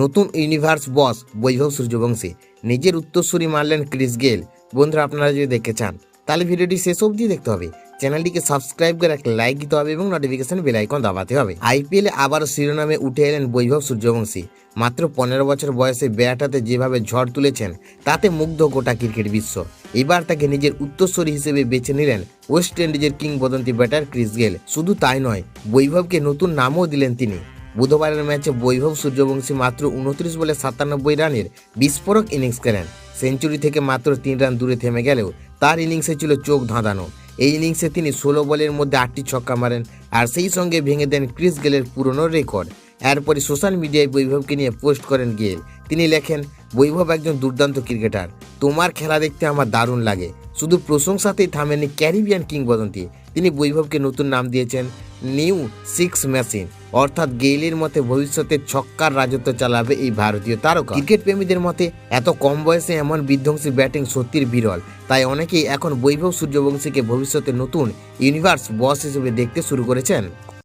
নতুন ইউনিভার্স বস বৈভব সূর্যবংশী নিজের উত্তরসূরি মারলেন ক্রিস গেল। বন্ধুরা, আপনারা যদি দেখতে চান তাহলে ভিডিওটি শেষ অবধি দেখতে হবে। চ্যানেলটিকে সাবস্ক্রাইব করে একটা লাইক দিতে হবে এবং নোটিফিকেশন বেল আইকন দাবাতে হবে। আইপিএলে আবারও শিরোনামে উঠে এলেন বৈভব সূর্যবংশী। মাত্র 15 বছর বয়সে ব্যাট হাতে যেভাবে ঝড় তুলেছেন তাতে মুগ্ধ গোটা ক্রিকেট বিশ্ব। এবার তাকে নিজের উত্তরসূরি হিসেবে বেছে নিলেন ওয়েস্ট ইন্ডিজের কিংবদন্তি ব্যাটার ক্রিস গেল। শুধু তাই নয়, বৈভবকে নতুন নামও দিলেন তিনি। বুধবারের ম্যাচে বৈভব সূর্যবংশী মাত্র 29 বলে 97 রানের বিস্ফোরক ইনিংস খেলেন। সেঞ্চুরি থেকে মাত্র 3 রান দূরে থেমে গেলেও তার ইনিংসে ছিল চোখ ধাঁধানো। এই ইনিংসে তিনি 16 বলের মধ্যে 8টি ছক্কা মারেন আর সেই সঙ্গে ভেঙে দেন ক্রিস গেলের পুরনো রেকর্ড। এরপরে সোশ্যাল মিডিয়ায় বৈভবকে নিয়ে পোস্ট করেন গেল। তিনি লেখেন, বৈভব একজন দুর্দান্ত ক্রিকেটার, তোমার খেলা দেখতে আমার দারুণ লাগে। শুধু প্রশংসাতেই থামেননি ক্যারিবিয়ান কিংবদন্তি। তিনি বৈভবকে নতুন নাম দিয়েছেন নিউ সিক্স মেশিন, অর্থাৎ গেইলের মতে ভবিষ্যতে ছক্কার রাজত্ব চালাবে এই ভারতীয় তারকা। ক্রিকেট প্রেমীদের মতে এত কম বয়সে এমন বিধ্বংসী ব্যাটিং সত্যির বিরল। তাই অনেকেই এখন বৈভব সূর্যবংশীকে ভবিষ্যতে নতুন ইউনিভার্স বস হিসেবে দেখতে শুরু করেছেন।